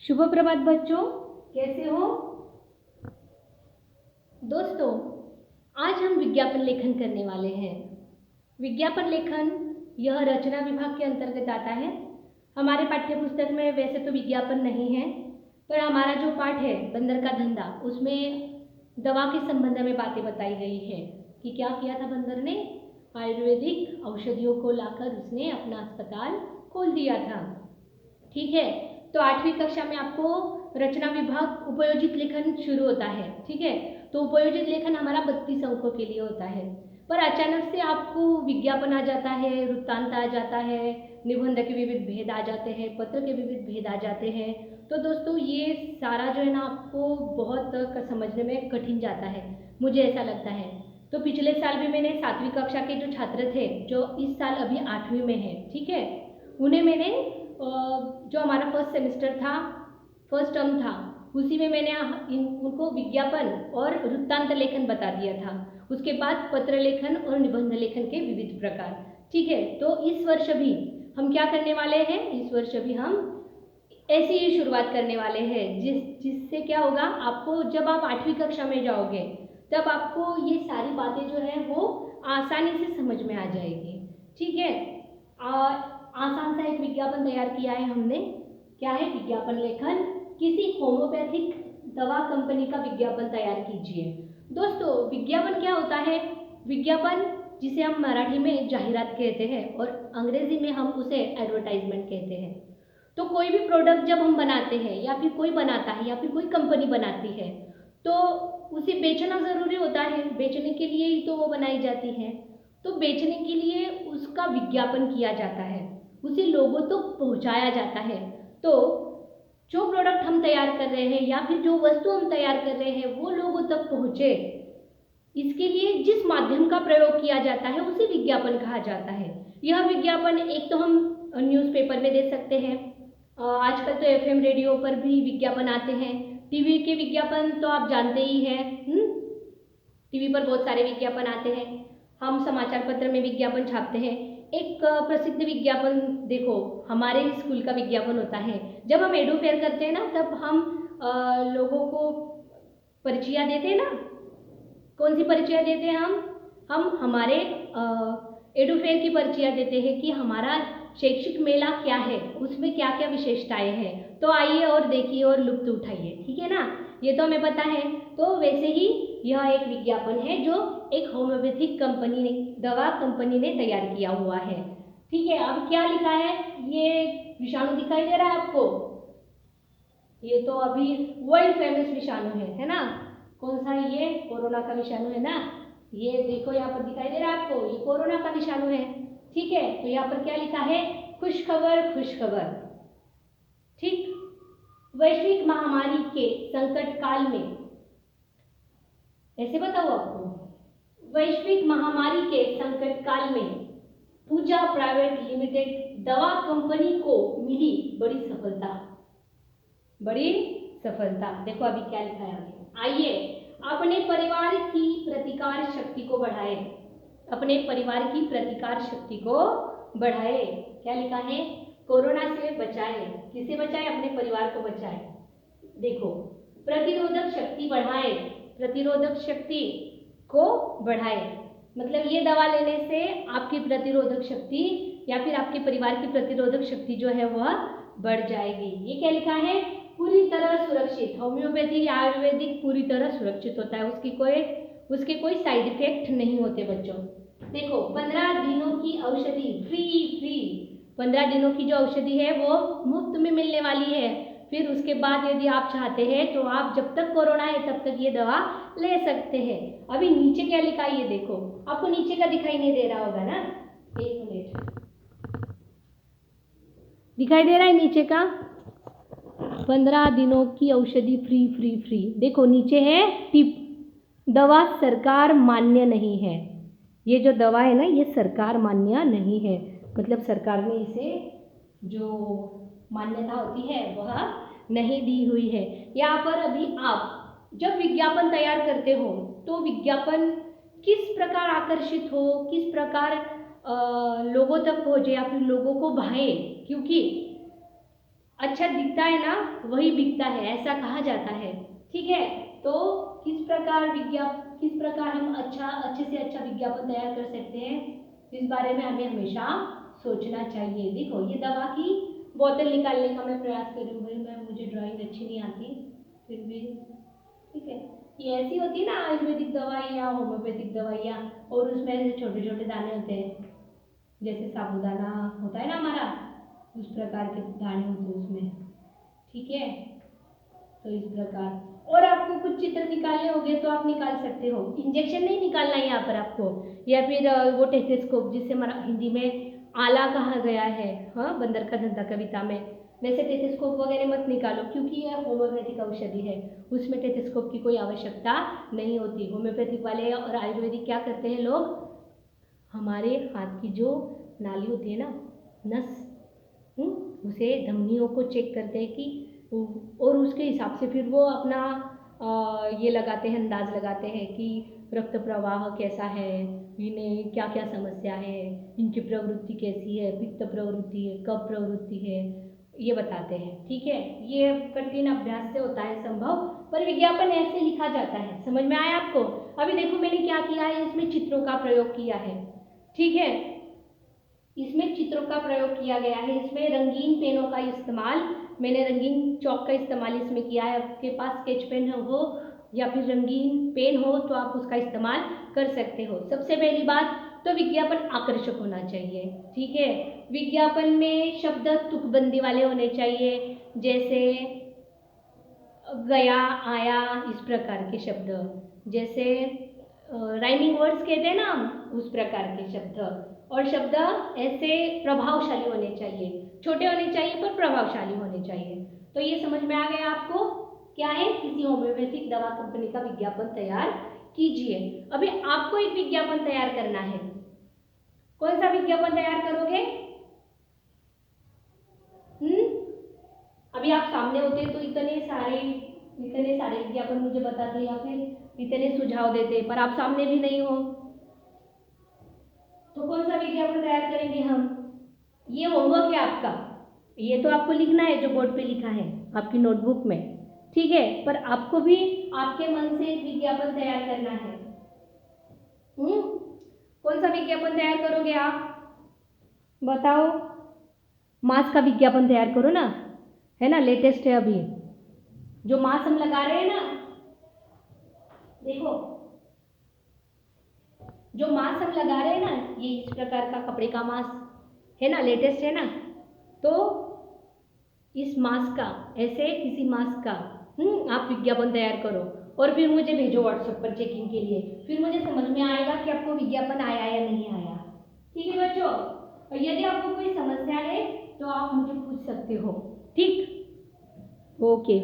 शुभ प्रभात बच्चों, कैसे हो दोस्तों। आज हम विज्ञापन लेखन करने वाले हैं। विज्ञापन लेखन यह रचना विभाग के अंतर्गत आता है। हमारे पाठ्य पुस्तक में वैसे तो विज्ञापन नहीं है, पर हमारा जो पाठ है बंदर का धंधा, उसमें दवा के संबंध में बातें बताई गई है कि क्या किया था बंदर ने। आयुर्वेदिक औषधियों को लाकर उसने अपना अस्पताल खोल दिया था। ठीक है, तो 8वीं कक्षा में आपको रचना विभाग उपयोजित लेखन शुरू होता है। ठीक है, तो उपयोजित लेखन हमारा 32 अंकों के लिए होता है, पर अचानक से आपको विज्ञापन आ जाता है, वृत्तांत आ जाता है, निबंध के विविध भेद आ जाते हैं, पत्र के विविध भेद आ जाते हैं। तो दोस्तों ये सारा जो है ना आपको बहुत समझने में कठिन जाता है, मुझे ऐसा लगता है। तो पिछले साल भी मैंने 7वीं कक्षा के जो छात्र थे, जो इस साल अभी 8वीं में हैं, ठीक है, उन्हें मैंने जो हमारा फर्स्ट सेमेस्टर था, फर्स्ट टर्म था, उसी में मैंने उनको विज्ञापन और वृत्तांत लेखन बता दिया था। उसके बाद पत्र लेखन और निबंध लेखन के विविध प्रकार। ठीक है, तो इस वर्ष भी हम क्या करने वाले हैं, इस वर्ष भी हम ऐसी ही शुरुआत करने वाले हैं, जिससे क्या होगा, आपको जब आप 8वीं कक्षा में जाओगे तब आपको ये सारी बातें जो है वो आसानी से समझ में आ जाएगी। ठीक है, आसान सा एक विज्ञापन तैयार किया है हमने। क्या है? विज्ञापन लेखन। किसी होम्योपैथिक दवा कंपनी का विज्ञापन तैयार कीजिए। दोस्तों विज्ञापन क्या होता है? विज्ञापन, जिसे हम मराठी में जाहिरात कहते हैं और अंग्रेजी में हम उसे एडवर्टाइजमेंट कहते हैं। तो कोई भी प्रोडक्ट जब हम बनाते हैं या फिर कोई बनाता है या फिर कोई कंपनी बनाती है, तो उसे बेचना ज़रूरी होता है। बेचने के लिए ही तो वो बनाई जाती है। तो बेचने के लिए उसका विज्ञापन किया जाता है, उसे लोगों तक तो पहुंचाया जाता है। तो जो प्रोडक्ट हम तैयार कर रहे हैं या फिर जो वस्तु हम तैयार कर रहे हैं वो लोगों तक पहुंचे, इसके लिए जिस माध्यम का प्रयोग किया जाता है उसे विज्ञापन कहा जाता है। यह विज्ञापन एक तो हम न्यूज़पेपर में दे सकते हैं, आजकल तो एफएम रेडियो पर भी विज्ञापन आते हैं। टीवी के विज्ञापन तो आप जानते ही हैं, टीवी पर बहुत सारे विज्ञापन आते हैं। हम समाचार पत्र में विज्ञापन छापते हैं। एक प्रसिद्ध विज्ञापन देखो, हमारे स्कूल का विज्ञापन होता है। जब हम एडू फेयर करते हैं ना, तब हम लोगों को परिचय देते हैं ना। कौन सी परिचय देते हैं हम हमारे एडू फेयर की परिचय देते हैं कि हमारा शैक्षिक मेला क्या है, उसमें क्या क्या विशेषताएं हैं। तो आइए और देखिए और लुत्फ उठाइए। ठीक है ना, ये तो हमें पता है। तो वैसे ही यह एक विज्ञापन है जो एक होम्योपैथिक कंपनी ने, दवा कंपनी ने तैयार किया हुआ है। ठीक है, अब क्या लिखा है, ये विषाणु दिखाई दे रहा है आपको? ये तो अभी वर्ल्ड फेमस विषाणु है ना। कौन सा? ये कोरोना का विषाणु है ना। ये देखो यहाँ पर दिखाई दे रहा है आपको, ये कोरोना का विषाणु है। ठीक है, तो यहाँ पर क्या लिखा है? खुशखबर, खुशखबर। ठीक, वैश्विक महामारी के संकट काल में, ऐसे बताओ आपको, वैश्विक महामारी के संकट काल में पूजा प्राइवेट लिमिटेड दवा कंपनी को मिली बड़ी सफलता। बड़ी सफलता। देखो अभी क्या लिखा है आगे। आइए अपने परिवार की प्रतिकार शक्ति को बढ़ाए। अपने परिवार की प्रतिकार शक्ति को बढ़ाए। क्या लिखा है? कोरोना से बचाए। किसे बचाए? अपने परिवार को बचाए। देखो, प्रतिरोधक शक्ति बढ़ाए, प्रतिरोधक शक्ति को बढ़ाए, मतलब ये दवा लेने से आपकी प्रतिरोधक शक्ति या फिर आपके परिवार की प्रतिरोधक शक्ति जो है वह बढ़ जाएगी। ये क्या लिखा है? पूरी तरह सुरक्षित। होम्योपैथी या आयुर्वेदिक पूरी तरह सुरक्षित होता है, उसके कोई साइड इफेक्ट नहीं होते बच्चों। देखो, 15 दिनों की औषधि फ्री 15 दिनों की जो औषधि है वो मुफ्त में मिलने वाली है। फिर उसके बाद यदि आप चाहते हैं तो आप जब तक कोरोना है तब तक ये दवा ले सकते हैं। अभी नीचे क्या लिखा है ये देखो, आपको नीचे का दिखाई नहीं दे रहा होगा ना, 1 मिनट, दिखाई दे रहा है नीचे का? 15 दिनों की औषधि फ्री। देखो नीचे है टिप, दवा सरकार मान्य नहीं है। ये जो दवा है ना, ये सरकार मान्य नहीं है, मतलब सरकार ने इसे जो मान्यता होती है वह नहीं दी हुई है। यहाँ पर अभी आप जब विज्ञापन तैयार करते हो तो विज्ञापन किस प्रकार आकर्षित हो, किस प्रकार लोगों तक पहुँचे या फिर लोगों को भाए, क्योंकि अच्छा दिखता है ना वही बिकता है, ऐसा कहा जाता है। ठीक है, तो किस प्रकार हम अच्छे से अच्छा विज्ञापन तैयार कर सकते हैं, इस बारे में हमें हमेशा सोचना चाहिए। देखो ये दवा की बोतल निकालने का मैं प्रयास कर रही हूँ, भाई मैं मुझे ड्राइंग अच्छी नहीं आती फिर भी। ठीक है, ये ऐसी होती है ना आयुर्वेदिक दवाइयाँ, होम्योपैथिक दवाइयाँ, और उसमें ऐसे छोटे छोटे दाने होते हैं, जैसे साबूदाना होता है ना हमारा, उस प्रकार के दाने होते हैं उसमें। ठीक है, तो इस प्रकार, और आपको कुछ चित्र निकालने होंगे तो आप निकाल सकते हो। इंजेक्शन नहीं निकालना है यहाँ पर आपको, या फिर वो टेथोस्कोप जिसे हमारा हिंदी में आला कहा गया है, हाँ, बंदर का धंधा कविता में। वैसे टेथोस्कोप वगैरह मत निकालो, क्योंकि यह होम्योपैथिक औषधि है, उसमें टेथोस्कोप की कोई आवश्यकता नहीं होती। होम्योपैथिक वाले और आयुर्वेदिक क्या करते हैं लोग, हमारे हाथ की जो नाली होती है ना, नस, उसे धमनियों को चेक करते हैं कि, और उसके हिसाब से फिर वो अपना ये लगाते हैं, अंदाज लगाते हैं कि रक्त प्रवाह कैसा है, इन्हें क्या क्या समस्या है, इनकी प्रवृत्ति कैसी है, पित्त प्रवृत्ति है, कफ प्रवृत्ति है, ये बताते हैं। ठीक है, ये कठिन अभ्यास से होता है संभव, पर विज्ञापन ऐसे लिखा जाता है। समझ में आया आपको? अभी देखो मैंने क्या किया है, इसमें चित्रों का प्रयोग किया है। ठीक है, इसमें चित्रों का प्रयोग किया गया है, इसमें रंगीन पेनों का इस्तेमाल, मैंने रंगीन चौक का इस्तेमाल इसमें किया है। आपके पास स्केच पेन हो या फिर रंगीन पेन हो तो आप उसका इस्तेमाल कर सकते हो। सबसे पहली बात तो विज्ञापन आकर्षक होना चाहिए। ठीक है, विज्ञापन में शब्द तुकबंदी वाले होने चाहिए, जैसे गया, आया, इस प्रकार के शब्द, जैसे राइमिंग वर्ड्स कहते हैं ना हम, उस प्रकार के शब्द। और शब्द ऐसे प्रभावशाली होने चाहिए, छोटे होने चाहिए पर प्रभावशाली होने चाहिए। तो ये समझ में आ गया आपको क्या है, किसी होम्योपैथिक दवा कंपनी का विज्ञापन तैयार कीजिए। अभी आपको एक विज्ञापन तैयार करना है, कौन सा विज्ञापन तैयार करोगे? अभी आप सामने होते तो इतने सारे विज्ञापन मुझे बताते या फिर इतने सुझाव देते, पर आप सामने भी नहीं हो, तो कौन सा विज्ञापन तैयार करेंगे हम? ये होमवर्क है आपका, ये तो आपको लिखना है जो बोर्ड पे लिखा है आपकी नोटबुक में। ठीक है, पर आपको भी आपके मन से एक विज्ञापन तैयार करना है। कौन सा विज्ञापन तैयार करोगे आप, बताओ? मास्क का विज्ञापन तैयार करो ना, है ना, लेटेस्ट है अभी जो मास्क हम लगा रहे हैं ना, देखो जो मास्क हम लगा रहे हैं ना, ये इस प्रकार का कपड़े का मास्क है ना, लेटेस्ट है ना, तो इस मास्क का, ऐसे किसी मास्क का आप विज्ञापन तैयार करो और फिर मुझे भेजो व्हाट्सएप पर चेकिंग के लिए, फिर मुझे समझ में आएगा कि आपको विज्ञापन आया या नहीं आया। ठीक है बच्चों, और यदि आपको कोई समस्या है तो आप मुझे पूछ सकते हो। ठीक, ओके।